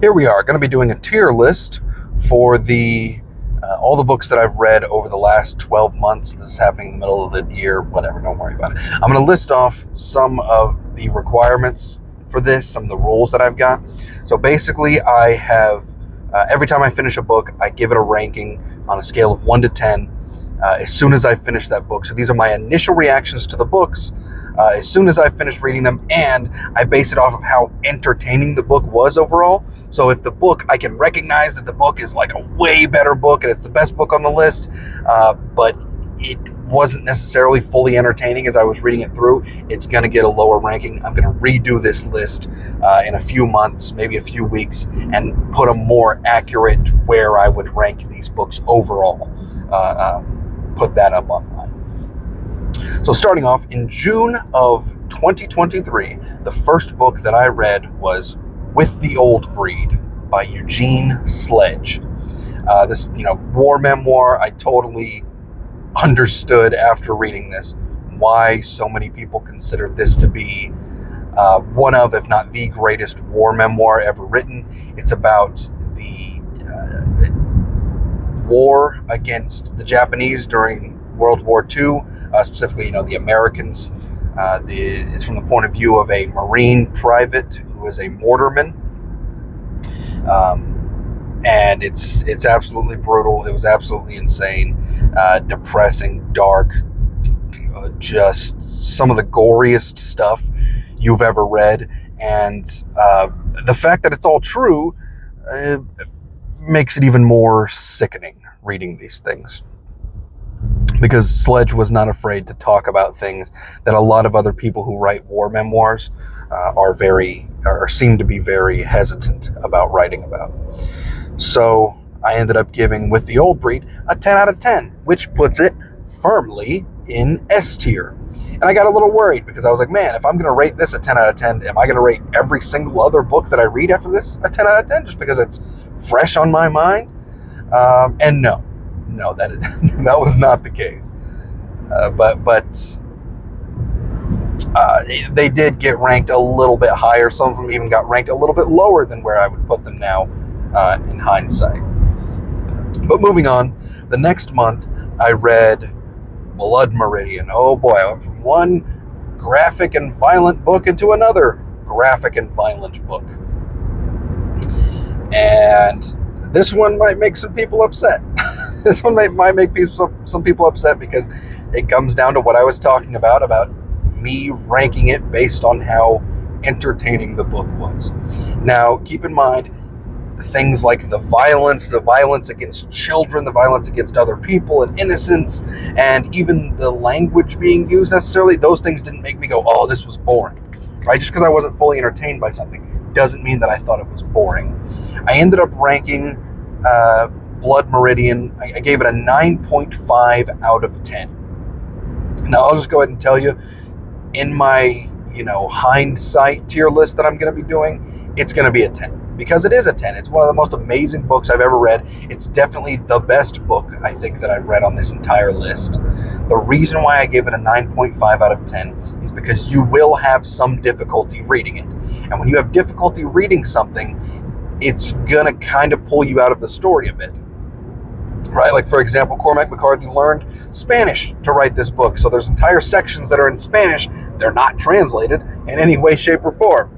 Here we are, going to be doing a tier list for the all the books that I've read over the last 12 months. This is happening in the middle of the year, whatever, don't worry about it. I'm going to list off some of the requirements for this, some of the rules that I've got. So basically, I have, every time I finish a book, I give it a ranking on a scale of 1 to 10 as soon as I finish that book. So these are my initial reactions to the books as soon as I finished reading them, and I base it off of how entertaining the book was overall. So if the book, I can recognize that the book is like a way better book and it's the best book on the list, but it wasn't necessarily fully entertaining as I was reading it through, it's going to get a lower ranking. I'm going to redo this list in a few months, maybe a few weeks, and put a more accurate where I would rank these books overall. Put that up online. So starting off, in June of 2023, the first book that I read was With the Old Breed by Eugene Sledge. This, war memoir. I totally understood after reading this why so many people consider this to be one of, if not the greatest war memoir ever written. It's about the war against the Japanese during World War II, specifically, the Americans. It's from the point of view of a Marine private who was a mortarman. And it's absolutely brutal. It was absolutely insane, depressing, dark, just some of the goriest stuff you've ever read. And the fact that it's all true makes it even more sickening reading these things. Because Sledge was not afraid to talk about things that a lot of other people who write war memoirs seem to be very hesitant about writing about. So I ended up giving With the Old Breed a 10 out of 10, which puts it firmly in S tier. And I got a little worried because I was like, man, if I'm going to rate this a 10 out of 10, am I going to rate every single other book that I read after this a 10 out of 10 just because it's fresh on my mind? And no, that was not the case. But they did get ranked a little bit higher. Some of them even got ranked a little bit lower than where I would put them now in hindsight. But moving on, the next month I read Blood Meridian. Oh boy, I went from one graphic and violent book into another graphic and violent book. And this one might make some people upset. This one might make some people upset because it comes down to what I was talking about me ranking it based on how entertaining the book was. Now, keep in mind, things like the violence against children, the violence against other people and innocents, and even the language being used necessarily, those things didn't make me go, oh, this was boring, right? Just because I wasn't fully entertained by something doesn't mean that I thought it was boring. I ended up ranking Blood Meridian, I gave it a 9.5 out of 10. Now, I'll just go ahead and tell you, in my, hindsight tier list that I'm going to be doing, it's going to be a 10. Because it is a 10. It's one of the most amazing books I've ever read. It's definitely the best book, I think, that I've read on this entire list. The reason why I gave it a 9.5 out of 10 is because you will have some difficulty reading it. And when you have difficulty reading something, it's going to kind of pull you out of the story a bit. Right? Like, for example, Cormac McCarthy learned Spanish to write this book. So there's entire sections that are in Spanish. They're not translated in any way, shape, or form.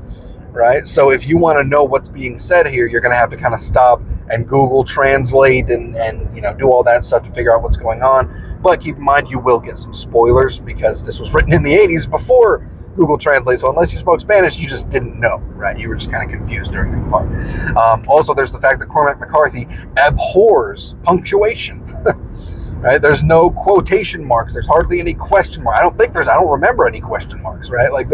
Right? So if you want to know what's being said here, you're going to have to kind of stop and Google Translate and do all that stuff to figure out what's going on. But keep in mind, you will get some spoilers because this was written in the 80s before Google Translate. So unless you spoke Spanish, you just didn't know, right? You were just kind of confused during that part. Also, there's the fact that Cormac McCarthy abhors punctuation. Right? There's no quotation marks. There's hardly any question mark. I don't remember any question marks, right? Like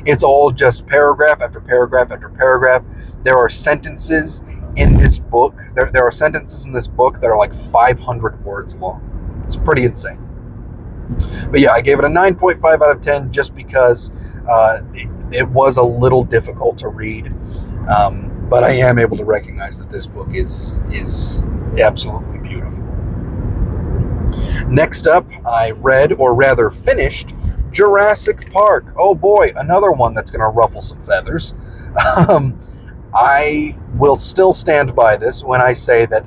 it's all just paragraph after paragraph after paragraph. There are sentences in this book. There are sentences in this book that are like 500 words long. It's pretty insane. But yeah, I gave it a 9.5 out of 10 just because it was a little difficult to read. But I am able to recognize that this book is absolutely beautiful. Next up, I read, or rather finished, Jurassic Park. Oh boy, another one that's going to ruffle some feathers. I will still stand by this when I say that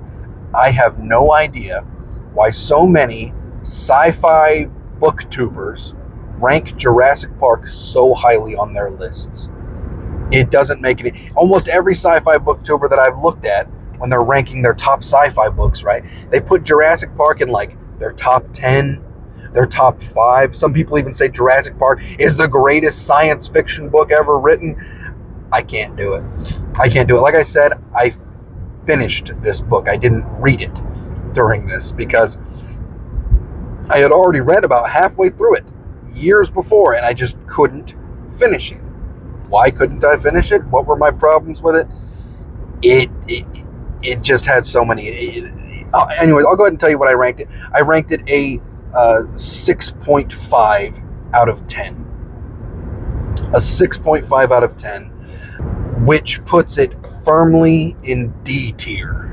I have no idea why so many sci-fi booktubers rank Jurassic Park so highly on their lists. It doesn't make any. Almost every sci-fi booktuber that I've looked at, when they're ranking their top sci-fi books, right, they put Jurassic Park in like their top 10, their top 5. Some people even say Jurassic Park is the greatest science fiction book ever written. I can't do it. I can't do it. Like I said, I finished this book. I didn't read it during this because I had already read about halfway through it years before, and I just couldn't finish it. Why couldn't I finish it? What were my problems with it? It just had so many. Anyways, I'll go ahead and tell you what I ranked it. I ranked it a 6.5 out of 10. A 6.5 out of 10, which puts it firmly in D tier.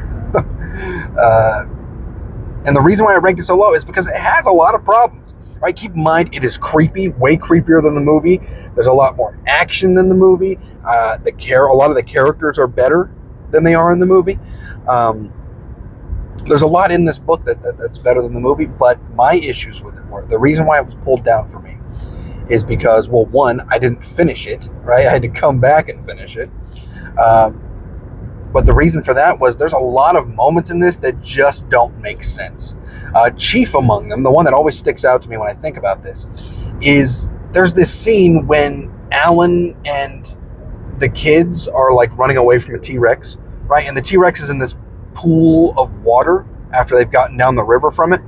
And the reason why I ranked it so low is because it has a lot of problems. Right? Keep in mind, it is creepy, way creepier than the movie. There's a lot more action than the movie. A lot of the characters are better than they are in the movie. There's a lot in this book that's better than the movie, but my issues with it were, the reason why it was pulled down for me is because, well, one, I didn't finish it, right? I had to come back and finish it. But the reason for that was there's a lot of moments in this that just don't make sense. Chief among them, the one that always sticks out to me when I think about this, is there's this scene when Alan and the kids are like running away from a T-Rex, right? And the T-Rex is in this pool of water after they've gotten down the river from it.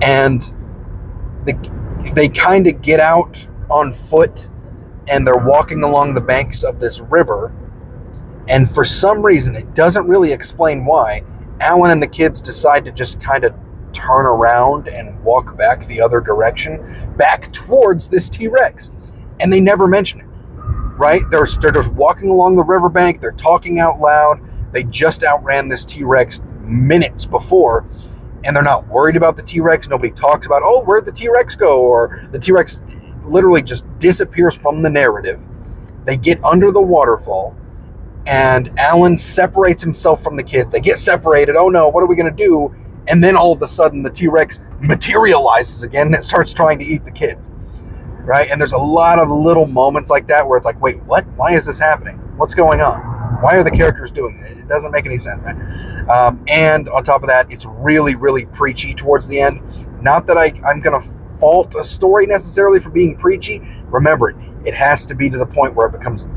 And they kind of get out on foot and they're walking along the banks of this river. And for some reason, it doesn't really explain why, Alan and the kids decide to just kind of turn around and walk back the other direction, back towards this T-Rex. And they never mention it, right? They're just walking along the riverbank. They're talking out loud. They just outran this T-Rex minutes before, and they're not worried about the T-Rex. Nobody talks about, oh, where'd the T-Rex go? Or the T-Rex literally just disappears from the narrative. They get under the waterfall, and Alan separates himself from the kids. They get separated. Oh no, what are we going to do? And then all of a sudden the T-Rex materializes again and it starts trying to eat the kids, right? And there's a lot of little moments like that where it's like, wait, what? Why is this happening? What's going on? Why are the characters doing it? It doesn't make any sense, right? And on top of that, it's really, really preachy towards the end. Not that I'm going to fault a story necessarily for being preachy. Remember, it has to be to the point where it becomes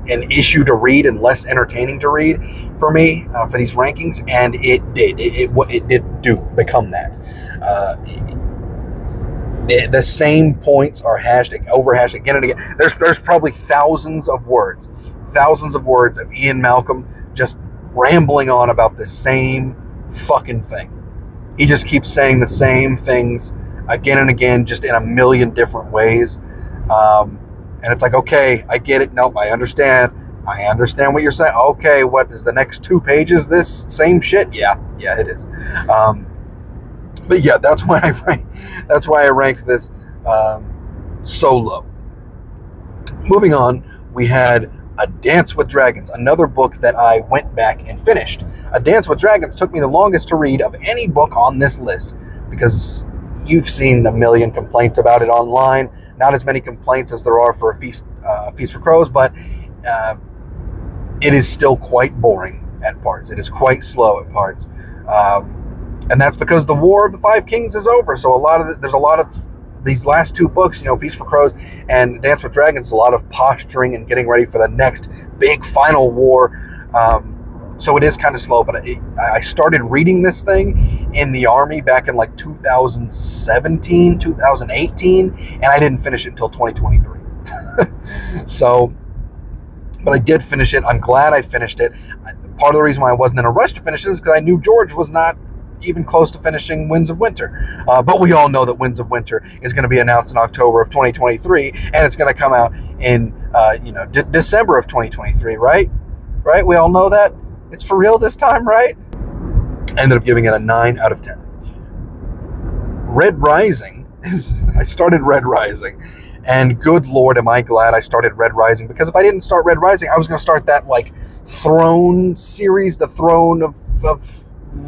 an issue to read and less entertaining to read for me for these rankings, and it did. It did become that. The same points are overhashed again and again. There's probably thousands of words of Ian Malcolm just rambling on about the same fucking thing. He just keeps saying the same things again and again, just in a million different ways. And it's like, okay, I get it. Nope, I understand. I understand what you're saying. Okay, what is the next 2 pages? This same shit? Yeah, it is. But yeah, that's why I ranked this so low. Moving on, we had A Dance with Dragons, another book that I went back and finished. A Dance with Dragons took me the longest to read of any book on this list because you've seen a million complaints about it online. Not as many complaints as there are for A Feast for Crows, but it is still quite boring at parts. It is quite slow at parts. And that's because the War of the Five Kings is over. So there's a lot of these last 2 books, Feast for Crows and Dance with Dragons, a lot of posturing and getting ready for the next big final war. So it is kind of slow, but I started reading this thing in the Army back in like 2017, 2018, and I didn't finish it until 2023. But I did finish it. I'm glad I finished it. Part of the reason why I wasn't in a rush to finish it is because I knew George was not even close to finishing Winds of Winter. But we all know that Winds of Winter is going to be announced in October of 2023, and it's going to come out in December of 2023, right? Right? We all know that. It's for real this time, right? I ended up giving it a 9 out of 10. Red Rising I started Red Rising, And good Lord, am I glad I started Red Rising, because if I didn't start Red Rising, I was going to start that like Throne series, the Throne of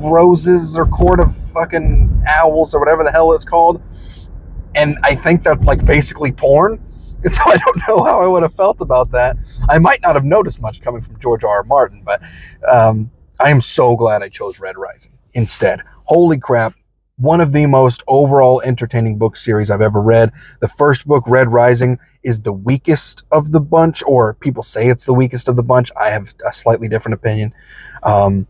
Roses or Court of fucking Owls or whatever the hell it's called. And I think that's like basically porn. And so I don't know how I would have felt about that. I might not have noticed much coming from George R. R. Martin, but I am so glad I chose Red Rising instead. Holy crap. One of the most overall entertaining book series I've ever read. The first book, Red Rising, is the weakest of the bunch, or people say it's the weakest of the bunch. I have a slightly different opinion. But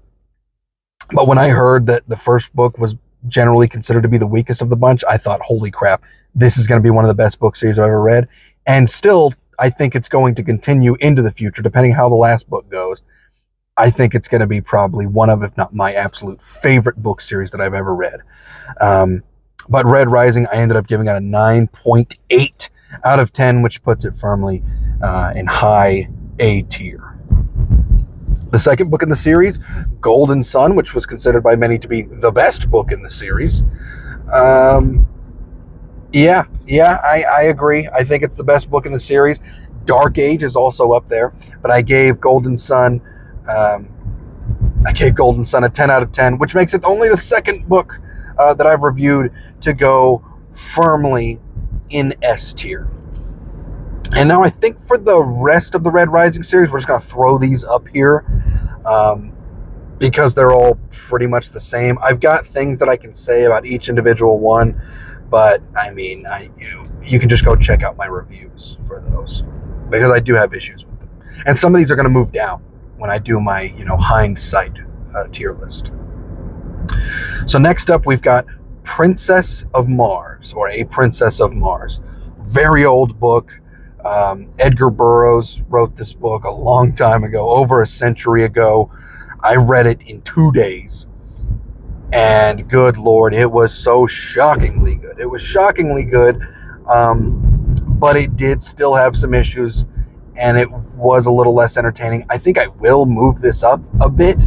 when I heard that the first book was generally considered to be the weakest of the bunch, I thought, holy crap, this is going to be one of the best book series I've ever read. And still, I think it's going to continue into the future, depending how the last book goes. I think it's going to be probably one of, if not my absolute favorite book series that I've ever read. But Red Rising, I ended up giving it a 9.8 out of 10, which puts it firmly in high A tier. The second book in the series, Golden Sun, which was considered by many to be the best book in the series. I agree. I think it's the best book in the series. Dark Age is also up there, but I gave Golden Sun a 10 out of 10, which makes it only the second book that I've reviewed to go firmly in S tier. And now I think for the rest of the Red Rising series, we're just going to throw these up here because they're all pretty much the same. I've got things that I can say about each individual one, but I mean, you can just go check out my reviews for those, because I do have issues with them. And some of these are going to move down when I do my, hindsight tier list. So next up, we've got Princess of Mars, or A Princess of Mars. Very old book. Edgar Burroughs wrote this book a long time ago, over a century ago. I read it in 2 days. And good Lord, it was so shockingly good. It was shockingly good, but it did still have some issues, and it was a little less entertaining. I think I will move this up a bit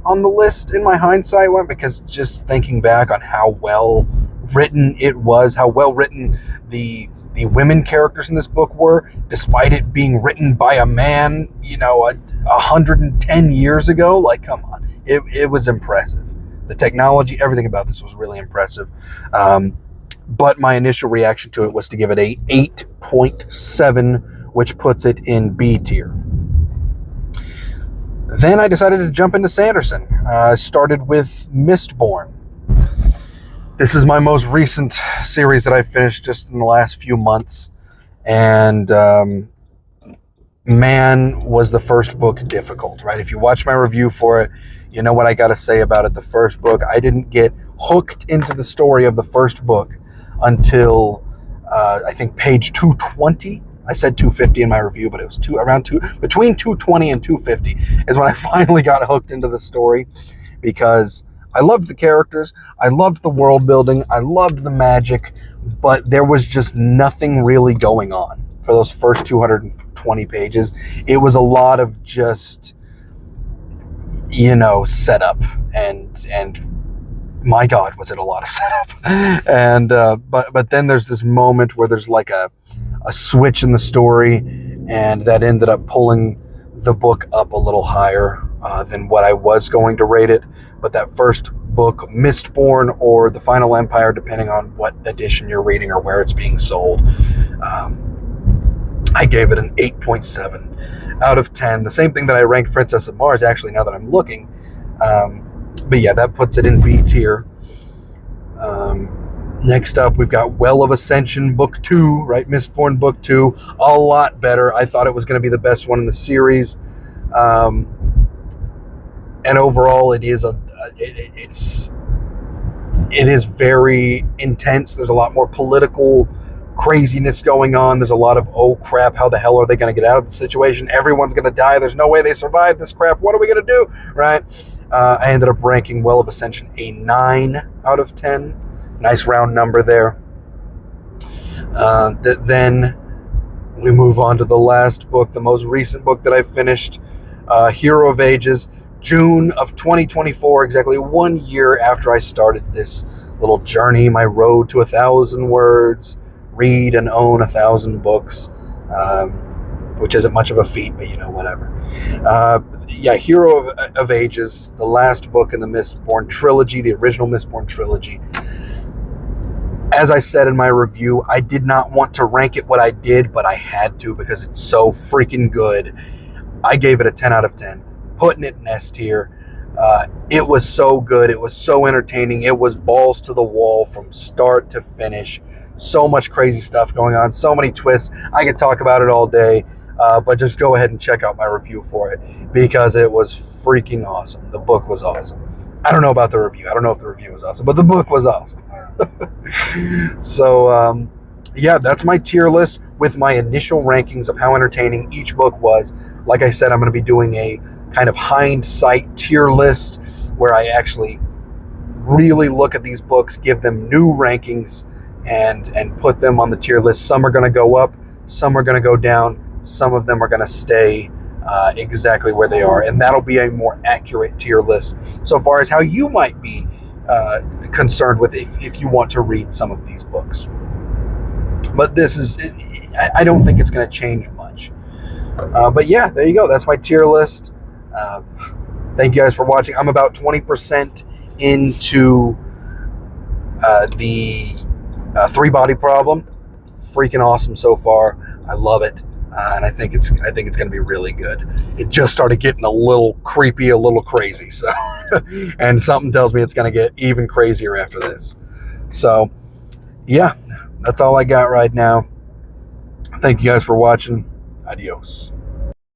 on the list in my hindsight one, because just thinking back on how well written it was, how well written the women characters in this book were, despite it being written by a man, 110 years ago. Like, come on. It was impressive. The technology, everything about this was really impressive. But my initial reaction to it was to give it a 8.7, which puts it in B tier. Then I decided to jump into Sanderson. I started with Mistborn. This is my most recent series that I finished just in the last few months. And man, was the first book difficult, right? If you watch my review for it, you know what I got to say about it. The first book, I didn't get hooked into the story of the first book until I think page 220. I said 250 in my review, but it was between 220 and 250 is when I finally got hooked into the story, because I loved the characters, I loved the world building, I loved the magic, but there was just nothing really going on for those first 220 pages. It was a lot of just, setup, and my God, was it a lot of setup. And but then there's this moment where there's like a switch in the story, and that ended up pulling the book up a little higher than what I was going to rate it. But that first book, Mistborn or The Final Empire, depending on what edition you're reading or where it's being sold, I gave it an 8.7 out of 10. The same thing that I ranked Princess of Mars, actually, now that I'm looking. But yeah, that puts it in B tier. Next up, we've got Well of Ascension Book 2, right? Mistborn Book 2, a lot better. I thought it was going to be the best one in the series. And overall, it is very intense. There's a lot more political craziness going on. There's a lot of, oh crap, how the hell are they going to get out of the situation? Everyone's going to die. There's no way they survive this crap. What are we going to do? Right? I ended up ranking Well of Ascension a 9 out of 10. Nice round number there. Then we move on to the last book, the most recent book that I finished, Hero of Ages, June of 2024, exactly 1 year after I started this little journey, my road to 1,000 words, read and own 1,000 books, which isn't much of a feat, but whatever. Yeah, Hero of Ages, the last book in the Mistborn trilogy, the original Mistborn trilogy. As I said in my review, I did not want to rank it what I did, but I had to because it's so freaking good. I gave it a 10 out of 10, putting it in S tier. It was so good. It was so entertaining. It was balls to the wall from start to finish. So much crazy stuff going on. So many twists. I could talk about it all day, but just go ahead and check out my review for it because it was freaking awesome. The book was awesome. I don't know about the review. I don't know if the review was awesome, but the book was awesome. So, yeah, that's my tier list with my initial rankings of how entertaining each book was. Like I said, I'm going to be doing a kind of hindsight tier list where I actually really look at these books, give them new rankings, and put them on the tier list. Some are going to go up, some are going to go down, some of them are going to stay exactly where they are, and that'll be a more accurate tier list so far as how you might be concerned with if you want to read some of these books. But this is, I don't think it's going to change much. But yeah, there you go. That's my tier list. Thank you guys for watching. I'm about 20% into the Three-Body Problem. Freaking awesome so far. I love it. And I think it's going to be really good. It just started getting a little creepy, a little crazy. So, and something tells me it's going to get even crazier after this. So, yeah, that's all I got right now. Thank you guys for watching. Adios.